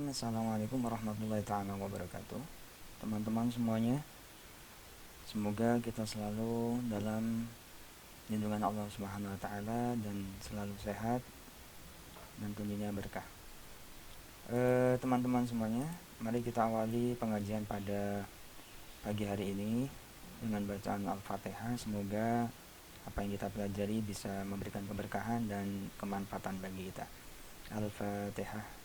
Assalamualaikum warahmatullahi taala wabarakatuh. Teman-teman semuanya, semoga kita selalu dalam lindungan Allah Subhanahu wa taala dan selalu sehat dan tentunya berkah. Teman-teman semuanya, mari kita awali pengajian pada pagi hari ini dengan bacaan Al-Fatihah. Semoga apa yang kita pelajari bisa memberikan keberkahan dan kemanfaatan bagi kita. Al-Fatihah.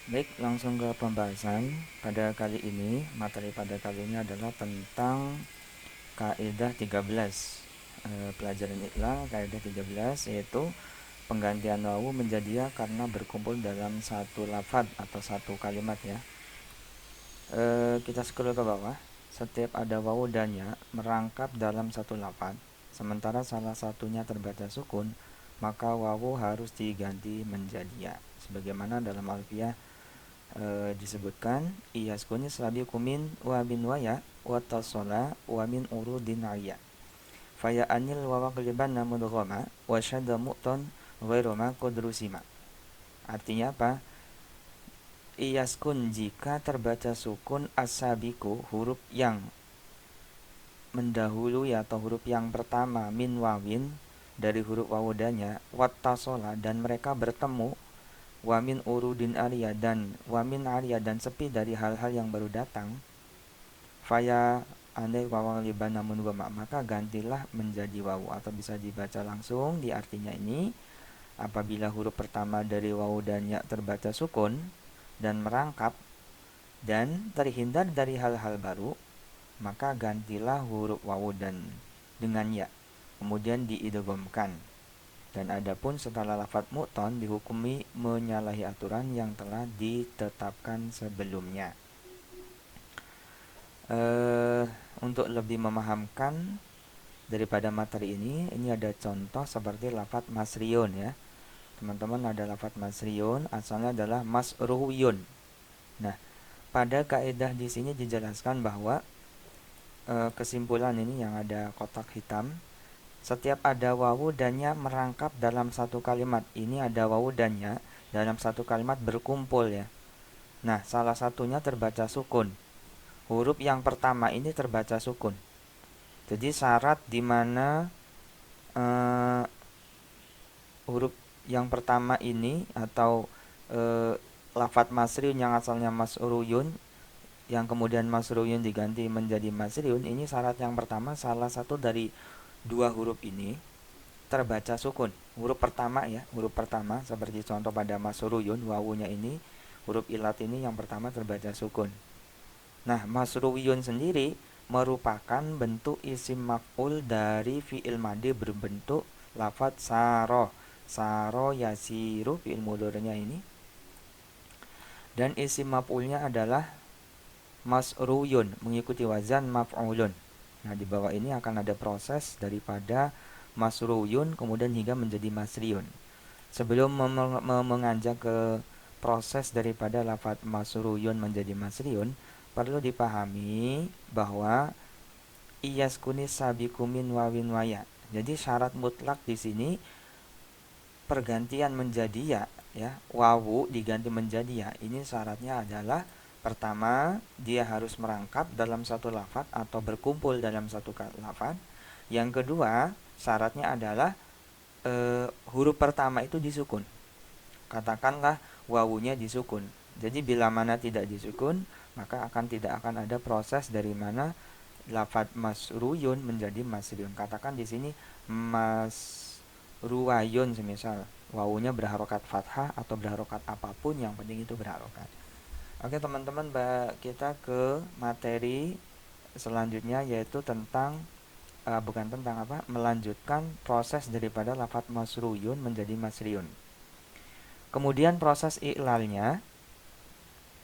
Baik, langsung ke pembahasan. Pada kali ini, materi pada kali ini adalah tentang kaidah 13. Pelajaran Iqlal kaidah 13 yaitu penggantian wawu menjadi ya karena berkumpul dalam satu lafaz atau satu kalimat ya. Kita scroll ke bawah. Setiap ada wawu dan ya merangkap dalam satu lafaz, sementara salah satunya terbaca sukun, maka wawu harus diganti menjadi ya. Sebagaimana dalam alfiyah disebutkan iyaskuni kumin wa bin waya wa tasola wa min urudin ayya faya anil wa waqliban namudghama wa syadda mu'ton ghairuma qudrusima. Artinya apa? Iyaskun jika terbaca sukun asabiku, huruf yang mendahului atau huruf yang pertama min wawin dari huruf wawudanya wattasola dan mereka bertemu wamin urudin alia dan wamin alia dan sepi dari hal-hal yang baru datang faya andai wawang liban namun goma maka gantilah menjadi wawu atau bisa dibaca langsung di artinya ini apabila huruf pertama dari wawu dan ya terbaca sukun dan merangkap dan terhindar dari hal-hal baru maka gantilah huruf wawu dan dengan ya kemudian diidghamkan. Dan adapun setelah lafaz mu'ton dihukumi menyalahi aturan yang telah ditetapkan sebelumnya. Untuk lebih memahamkan daripada materi ini ada contoh seperti lafaz masriyun ya. Teman-teman, ada lafaz masriyun asalnya adalah masruhiyun. Nah, pada kaidah di sini dijelaskan bahwa kesimpulan ini yang ada kotak hitam, setiap ada wawu dannya merangkap dalam satu kalimat. Ini ada wawu dannya dalam satu kalimat berkumpul ya. Nah, salah satunya terbaca sukun. Huruf yang pertama ini terbaca sukun. Jadi syarat di mana huruf yang pertama ini atau lafaz masriun yang asalnya masruyun yang kemudian masruyun diganti menjadi masriun, ini syarat yang pertama salah satu dari dua huruf ini terbaca sukun. Huruf pertama ya, huruf pertama seperti contoh pada masruyun, wawunya ini huruf ilat ini yang pertama terbaca sukun. Nah, masruyun sendiri merupakan bentuk isim maf'ul dari fi'il madhi berbentuk lafaz saro. Saro yasiru fi'il mudhari'nya ini. Dan isim maf'ulnya adalah masruyun mengikuti wazan maf'ulun. Nah, di bawah ini akan ada proses daripada masruyun kemudian hingga menjadi masriyun. Sebelum menganjak ke proses daripada lafaz masruyun menjadi masriyun, perlu dipahami bahwa iyaskuni sabikumin wawin waya. Jadi syarat mutlak di sini pergantian menjadi ya, wawu diganti menjadi ya. Ini syaratnya adalah pertama, dia harus merangkap dalam satu lafaz atau berkumpul dalam satu lafaz. Yang kedua, syaratnya adalah huruf pertama itu disukun. Katakanlah wawunya disukun. Jadi bila mana tidak disukun, maka tidak akan ada proses dari mana lafaz masruyun menjadi masriyun. Katakan di sini masruwayun semisal wawunya berharokat fathah atau berharokat apapun, yang penting itu berharokat. Oke teman-teman, kita ke materi selanjutnya yaitu tentang melanjutkan proses daripada lafaz masruyun menjadi masriyun. Kemudian proses i'lalnya,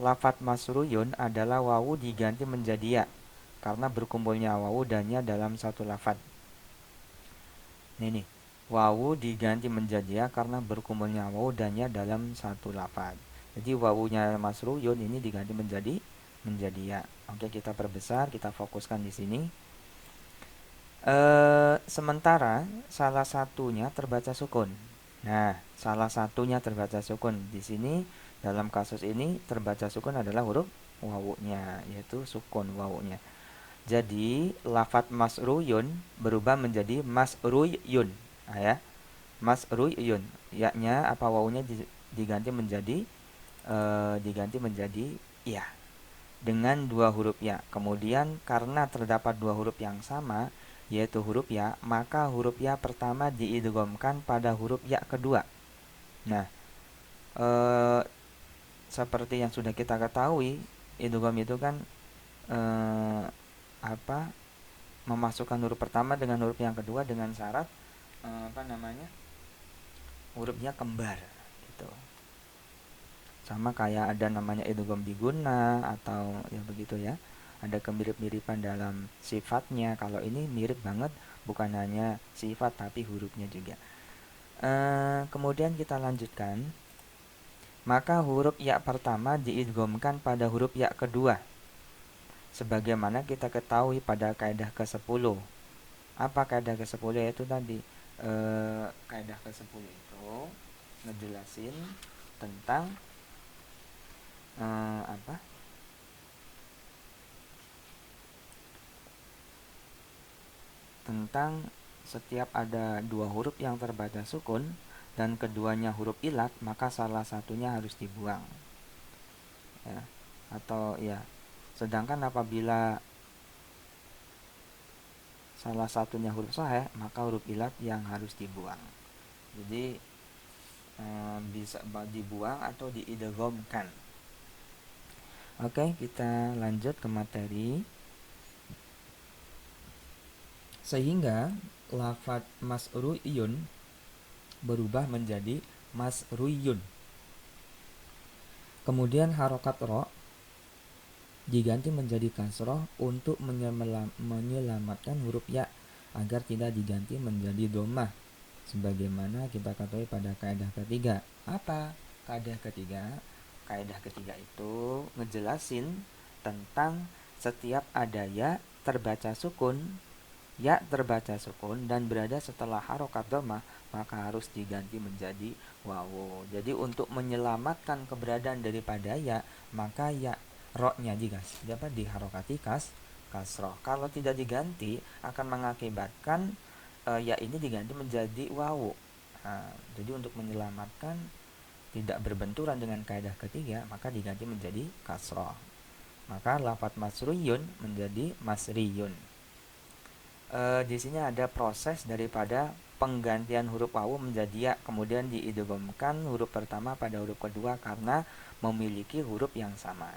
lafaz masruyun adalah wawu diganti menjadi ya karena berkumpulnya wawu dannya dalam satu lafaz. Ini wawu diganti menjadi ya karena berkumpulnya wawu dannya dalam satu lafaz. Jadi wawunya masruyun ini diganti menjadi ya. Oke, kita perbesar, kita fokuskan di sini. Sementara salah satunya terbaca sukun. Nah, salah satunya terbaca sukun. Di sini dalam kasus ini terbaca sukun adalah huruf wawunya, yaitu sukun wawunya. Jadi lafat masruyun berubah menjadi masruyun. Nah, ya, masruyun. Ya-nya apa wawunya diganti menjadi ya dengan dua huruf ya. Kemudian karena terdapat dua huruf yang sama, yaitu huruf ya, maka huruf ya pertama diidghamkan pada huruf ya kedua. Nah, eh, seperti yang sudah kita ketahui, idgham itu kan eh, apa? Memasukkan huruf pertama dengan huruf yang kedua dengan syarat apa namanya? Hurufnya kembar gitu. Sama kayak ada namanya idgham diguna atau ya begitu ya. Ada kemirip-miripan dalam sifatnya. Kalau ini mirip banget, bukan hanya sifat tapi hurufnya juga. Kemudian kita lanjutkan. Maka huruf ya pertama diidghamkan pada huruf ya kedua. Sebagaimana kita ketahui pada kaidah ke-10. Apa kaidah ke-10? Yaitu tadi kaidah ke-10 itu ngejelasin tentang apa? Tentang setiap ada dua huruf yang terbaca sukun dan keduanya huruf ilat, maka salah satunya harus dibuang. Ya. Atau ya, sedangkan apabila salah satunya huruf sahih, maka huruf ilat yang harus dibuang. Jadi bisa dibuang atau diidghamkan. Oke, kita lanjut ke materi. Sehingga lafadz masruyun berubah menjadi masruyun. Kemudian harokat ro diganti menjadi kasroh untuk menyelamatkan huruf ya agar tidak diganti menjadi domah. Sebagaimana kita ketahui pada kaidah ketiga. Apa kaidah ketiga? Kaidah ketiga itu ngejelasin tentang setiap ada ya terbaca sukun dan berada setelah harokat domah, maka harus diganti menjadi wawu. Jadi untuk menyelamatkan keberadaan daripada ya, maka ya roknya dapat diharokati kasroh. Kalau tidak diganti akan mengakibatkan ya ini diganti menjadi wawu. Nah, jadi untuk menyelamatkan tidak berbenturan dengan kaidah ketiga, maka diganti menjadi kasroh. Maka lafadz masruyun menjadi masriyun. Di sini ada proses daripada penggantian huruf wawu menjadi ya, kemudian diidghamkan huruf pertama pada huruf kedua karena memiliki huruf yang sama.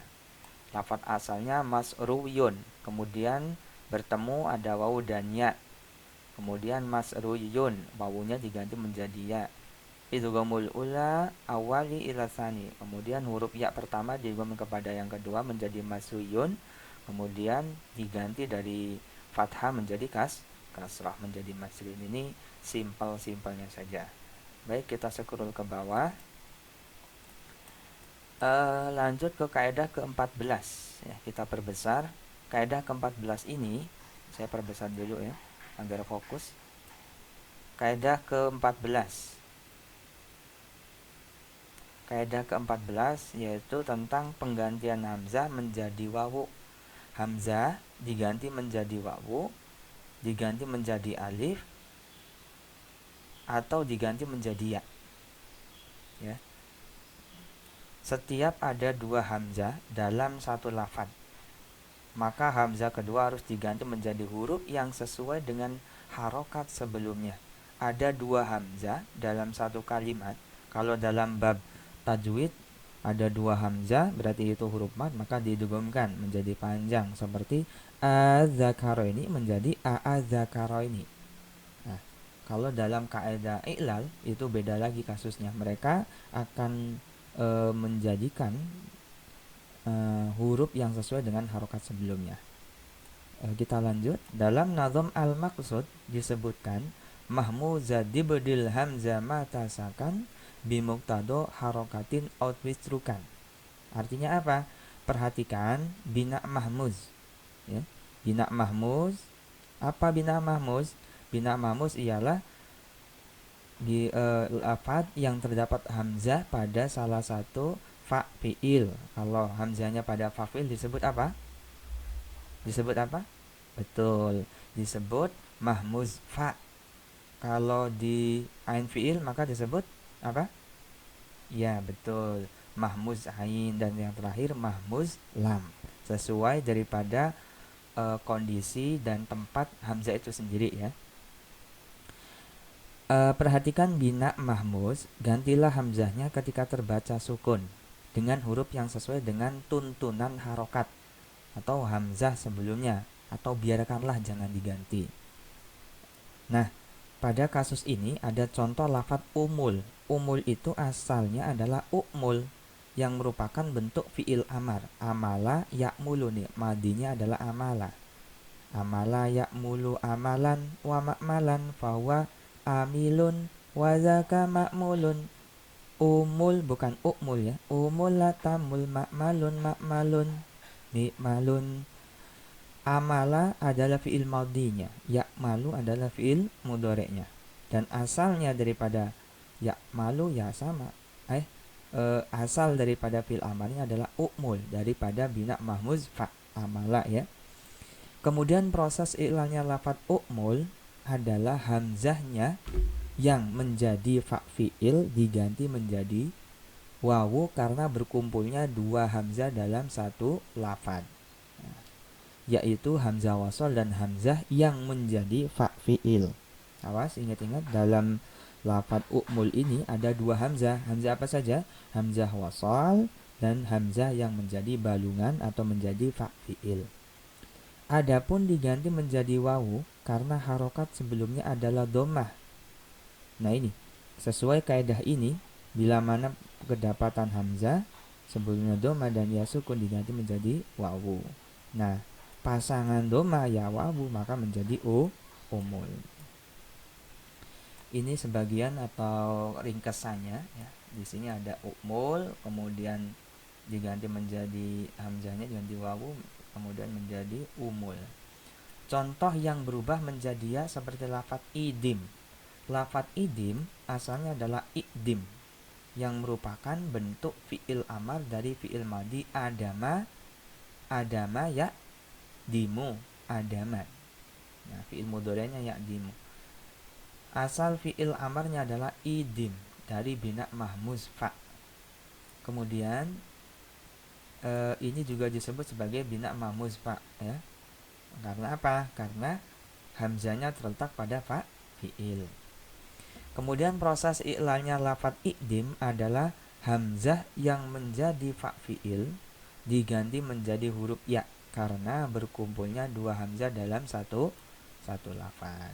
Lafadz asalnya masruyun, kemudian bertemu ada wawu dan ya. Kemudian masruyun, wawunya diganti menjadi ya. Idghamul ula awali ila tsani. Kemudian huruf ya pertama diidgham kepada yang kedua menjadi masruyun. Kemudian diganti dari fathah menjadi kasrah menjadi masriyun. Ini simpel-simpelnya saja. Baik, kita scroll ke bawah. Lanjut ke kaidah ke-14 ya, kita perbesar. Kaidah ke-14 ini saya perbesar dulu ya agar fokus. Kaidah ke-14. Kaidah ke-14 yaitu tentang penggantian hamzah menjadi wawu. Hamzah diganti menjadi wawu, diganti menjadi alif, atau diganti menjadi ya. Ya. Setiap ada dua hamzah dalam satu lafadz, maka hamzah kedua harus diganti menjadi huruf yang sesuai dengan harokat sebelumnya. Ada dua hamzah dalam satu kalimat. Kalau dalam bab tajwid ada dua hamzah, berarti itu huruf mad, maka diidghamkan menjadi panjang seperti az-zakaro ini menjadi a-az-zakaro ini. Nah, kalau dalam kaidah i'lal itu beda lagi kasusnya. Mereka akan menjadikan huruf yang sesuai dengan harokat sebelumnya. Kita lanjut. Dalam nazam al-maqsud disebutkan mahmuzah dibedil hamzah matasakan bimuktado harokatin outwistrukan. Artinya apa? Perhatikan bina mahmuz ya. Bina mahmuz Apa bina mahmuz? Bina mahmuz ialah di lafadz yang terdapat hamzah pada salah satu fa fiil. Kalau hamzahnya pada fa fiil disebut apa? Disebut apa? Betul, disebut mahmuz fa. Kalau di ain fiil maka disebut apa? Ya, betul. Mahmuz ain, dan yang terakhir mahmuz lam. Sesuai daripada kondisi dan tempat hamzah itu sendiri ya. Perhatikan bina mahmuz, gantilah hamzahnya ketika terbaca sukun dengan huruf yang sesuai dengan tuntunan harokat atau hamzah sebelumnya, atau biarkanlah jangan diganti. Nah, pada kasus ini ada contoh lafadz umul. Umul itu asalnya adalah ukmul yang merupakan bentuk fiil amar. Amala ya'mulu nih, madinya adalah amala. Amala ya'mulu amalan wa ma'malan fahuwa amilun wa zaka ma'mulun. Umul bukan ukmul ya. Umul latamul ma'malun ma'malun mi'malun. Amala adalah fiil madinya, ya'malu adalah fiil mudhari'nya. Dan asalnya daripada ya'malu ya sama. Asal daripada fiil amarnya adalah ukmul daripada bina mahmuz fa amala ya. Kemudian proses i'lalnya lafadz ukmul adalah hamzahnya yang menjadi fa fiil diganti menjadi wawu karena berkumpulnya dua hamzah dalam satu lafadz, yaitu hamzah wasol dan hamzah yang menjadi fa fiil. Awas, ingat-ingat, dalam lafadz ukmul ini ada dua hamzah. Hamzah apa saja? Hamzah wasol dan hamzah yang menjadi balungan atau menjadi fa fiil. Adapun diganti menjadi wawu karena harokat sebelumnya adalah dhammah. Nah ini, sesuai kaidah ini, bila mana kedapatan hamzah sebelumnya dhammah dan ya sukun diganti menjadi wawu. Nah, pasangan dhammah ya wawu maka menjadi umul. Ini sebagian atau ringkesannya ya. Di sini ada umul, kemudian diganti menjadi hamzahnya diganti wawu, kemudian menjadi umul. Contoh yang berubah menjadi ya seperti lafadz idim. Lafadz idim asalnya adalah idim yang merupakan bentuk fiil amar dari fiil madi adama. Adama ya dimu adaman. Nah, fiil mudhari'nya ya dimu. Asal fiil amarnya adalah idim dari bina mahmuz fa. Kemudian ini juga disebut sebagai bina mahmuz fa ya. Karena apa? Karena hamzahnya terletak pada fa fiil. Kemudian proses i'lalnya lafadz idim adalah hamzah yang menjadi fa fiil diganti menjadi huruf ya karena berkumpulnya dua hamzah dalam satu lafadz,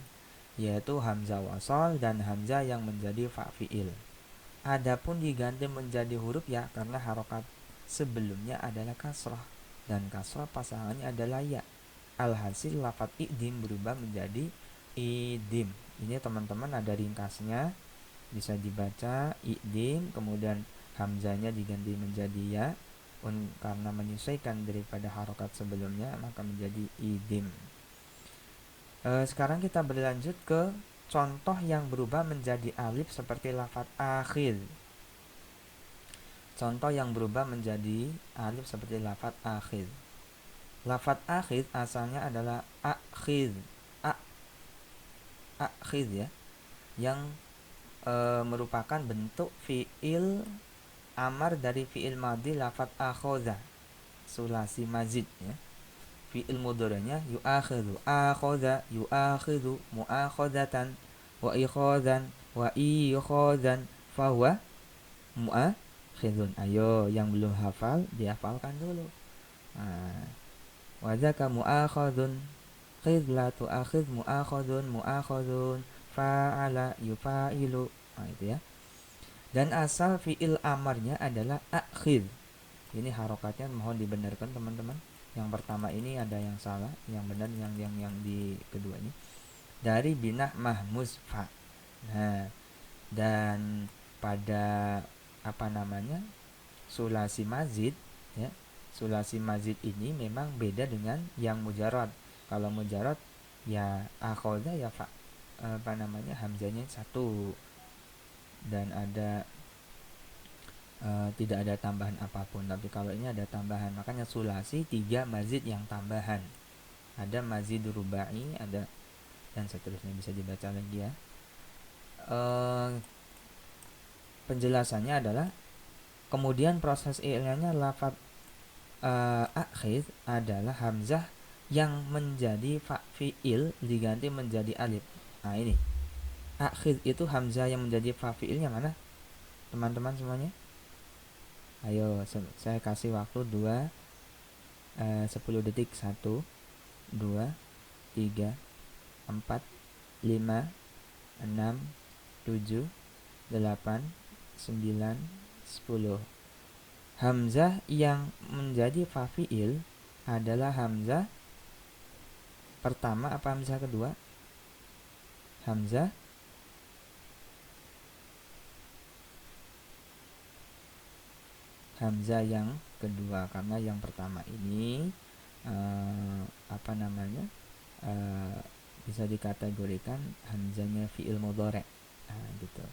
yaitu hamzah wasol dan hamzah yang menjadi fa fiil. Adapun diganti menjadi huruf ya karena harokat sebelumnya adalah kasrah dan kasrah pasangannya adalah ya. Alhasil lafadz idim berubah menjadi idim. Ini teman-teman ada ringkasnya, bisa dibaca idim, kemudian hamzahnya diganti menjadi ya karena menyesuaikan daripada harokat sebelumnya maka menjadi idim. Sekarang kita berlanjut ke contoh yang berubah menjadi alif seperti lafadz akhir. Contoh yang berubah menjadi alif seperti lafadz akhir. Lafadz akhir asalnya adalah akhir, akhir ya, yang merupakan bentuk fiil amar dari fiil madi lafadz akhoza, sulasi mazid ya. Fiil mudhari'nya yu'akhidhu, akhoza yu'akhidhu, mu'akhozatan, wa ikhozan, wa ikhozan, fahuwa mu'akhidhun. Ayo yang belum hafal dihafalkan dulu. Wa zaka mu'akhadhun, khidh la tu'akhidh, mu'akhadhun mu'akhadhun, fa'ala yufa'ilu. Itu ya. Dan asal fiil amarnya adalah akhir. Ini harokatnya mohon dibenarkan teman-teman. Yang pertama ini ada yang salah, yang benar yang di kedua ini dari bina mahmuz fa. Nah, dan pada sulasi mazid ya. Sulasi mazid ini memang beda dengan yang mujarrad. Kalau mujarrad Ya akhoda ya hamzanya satu dan ada tidak ada tambahan apapun. Tapi kalau ini ada tambahan, makanya sulasi 3 mazid yang tambahan. Ada mazid rubai, ada dan seterusnya, bisa dibaca lagi ya. Penjelasannya adalah kemudian proses i'lanya lafaz akhir adalah hamzah yang menjadi fi'il diganti menjadi alif. Nah ini akhir itu hamzah yang menjadi fi'ilnya mana teman-teman semuanya? Ayo saya kasih waktu 10 detik. 1 2 3 4 5 6 7 8 9 10. Hamzah yang menjadi fi'il adalah hamzah pertama apa hamzah kedua? Hamzah yang kedua, karena yang pertama ini bisa dikategorikan hamzahnya fi'il mudhari'. Gitu.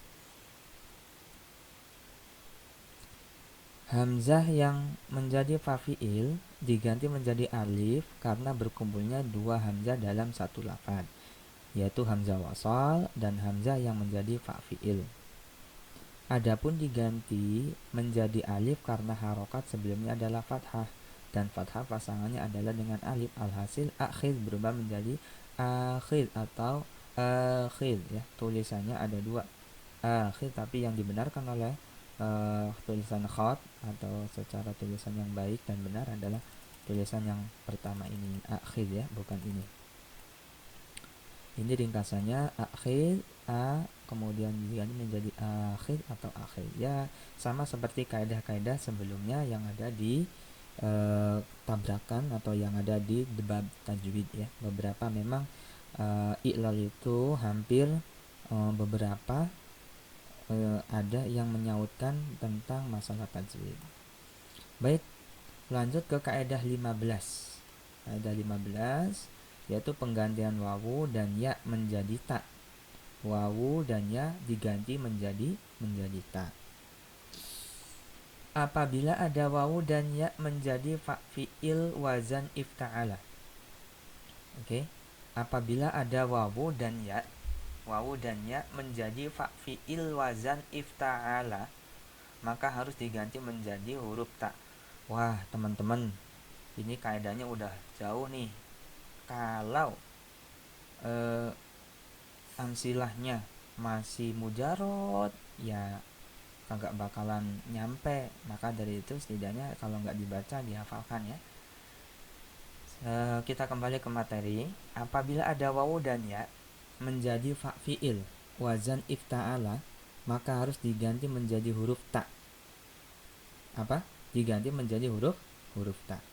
Hamzah yang menjadi fi'il diganti menjadi alif karena berkumpulnya dua hamzah dalam satu lafaz, yaitu hamzah wasal dan hamzah yang menjadi fi'il. Adapun diganti menjadi alif karena harokat sebelumnya adalah fathah dan fathah pasangannya adalah dengan alif. Alhasil akhir berubah menjadi akhir atau akhir ya. Tulisannya ada dua akhir, tapi yang dibenarkan oleh tulisan khat atau secara tulisan yang baik dan benar adalah tulisan yang pertama ini akhir ya, bukan ini. Ini ringkasannya akhir kemudian diganti menjadi akhir atau akhir ya, sama seperti kaidah-kaidah sebelumnya yang ada di tabrakan atau yang ada di bab tajwid ya. Beberapa memang i'lal itu hampir beberapa ada yang menyautkan tentang masalah tajwid. Baik, lanjut ke kaidah 15. Kaidah 15 yaitu penggantian wawu dan ya menjadi ta. Wawu dan ya diganti menjadi ta. Apabila ada wawu dan ya menjadi fi'il wazan ifta'ala. Oke. Apabila ada wawu dan ya menjadi fi'il wazan ifta'ala, maka harus diganti menjadi huruf ta. Wah, teman-teman, ini kaidahnya udah jauh nih. Kalau amsilahnya masih mujarot ya kagak bakalan nyampe, maka dari itu setidaknya kalau nggak dibaca dihafalkan ya. Kita kembali ke materi. Apabila ada wawu dan ya menjadi fi'il wazan ifta'ala, maka harus diganti menjadi huruf ta. Apa? Diganti menjadi huruf ta.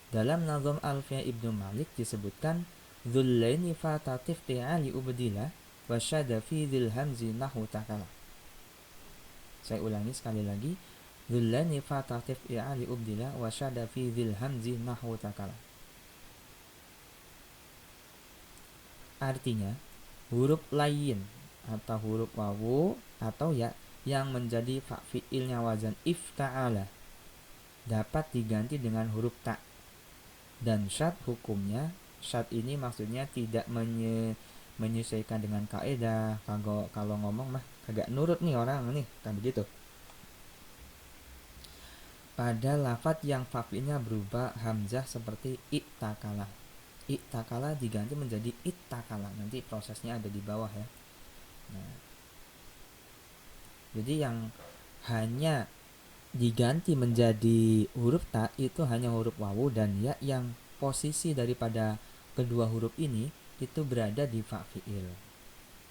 Dalam Nazm Alfiyah Ibnu Malik disebutkan Dzullaini fatatif ti'ali ubdila wasyada fi dzil hamzi nahu takala. Saya ulangi sekali lagi. Dzullaini fatatif ti'ali ubdila wasyada fi dzil hamzi nahu takala. Artinya, huruf lain atau huruf wawu atau ya yang menjadi fi'ilnya wazan ifta'ala dapat diganti dengan huruf ta. Dan syad hukumnya, syad ini maksudnya tidak menyesuaikan dengan kaidah. Kalau ngomong mah kagak nurut nih orang nih, kan begitu. Pada lafadz yang fi'ilnya berubah hamzah seperti ittakala. Ittakala diganti menjadi ittakala. Nanti prosesnya ada di bawah ya. Nah, jadi yang hanya diganti menjadi huruf ta itu hanya huruf wawu dan ya yang posisi daripada kedua huruf ini itu berada di fi'il.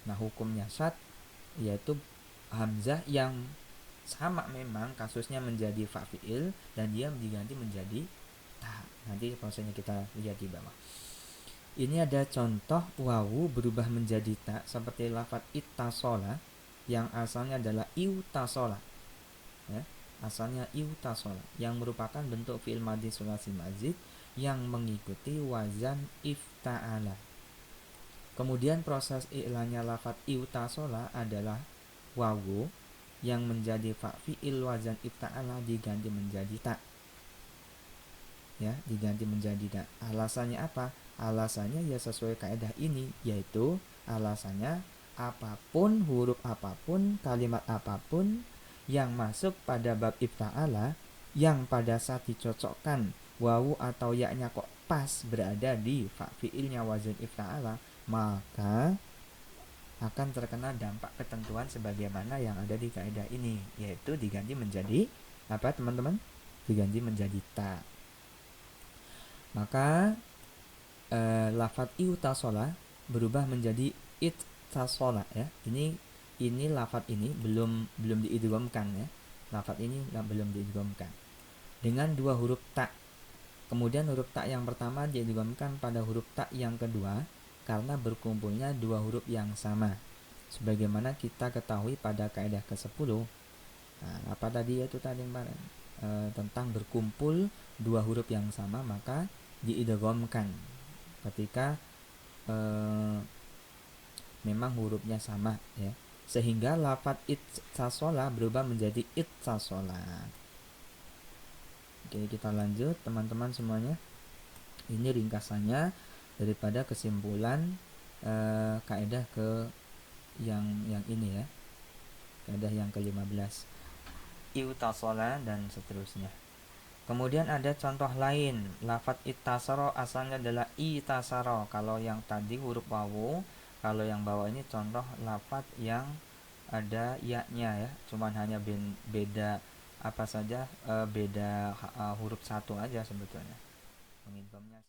Nah, hukumnya syad yaitu hamzah yang sama memang kasusnya menjadi fi'il dan dia diganti menjadi ta. Nanti prosesnya kita lihat di bawah. Ini ada contoh wawu berubah menjadi ta seperti lafaz ittasola yang asalnya adalah iutasola ya. Asalnya iutasola yang merupakan bentuk fi'il madhi sulasi mazid yang mengikuti wazan ifta'ala. Kemudian proses i'lanya lafat iutasola adalah wawu yang menjadi fa fi'il wazan ifta'ala diganti menjadi ta. Ya, diganti menjadi ta. Alasannya apa? Alasannya ya sesuai kaidah ini, yaitu alasannya apapun, huruf apapun, kalimat apapun yang masuk pada bab ifta'ala yang pada saat dicocokkan wawu atau ya-nya kok pas berada di fa fi'ilnya wazan ifta'ala, maka akan terkena dampak ketentuan sebagaimana yang ada di kaidah ini, yaitu diganti menjadi apa teman-teman? Diganti menjadi ta. Maka lafat iutasola berubah menjadi ittasola ya. Ini lafat ini belum diidghamkan ya. Lafat ini belum diidghamkan dengan dua huruf ta. Kemudian huruf ta yang pertama diidghamkan pada huruf ta yang kedua karena berkumpulnya dua huruf yang sama. Sebagaimana kita ketahui pada kaidah ke-10. Nah, apa tadi yaitu tadi tentang berkumpul dua huruf yang sama maka diidghamkan ketika memang hurufnya sama ya. Sehingga lafat ittasola berubah menjadi ittasola. Oke, kita lanjut teman-teman semuanya. Ini ringkasannya daripada kesimpulan kaidah ke yang ini ya. Kaidah yang ke-15. Iutasola dan seterusnya. Kemudian ada contoh lain, lafat ittasaro asalnya adalah itasaro. Kalau yang tadi huruf wawu, kalau yang bawah ini contoh lafat yang ada ya-nya ya, cuman hanya beda apa saja, beda huruf satu aja sebetulnya. Mengidghamnya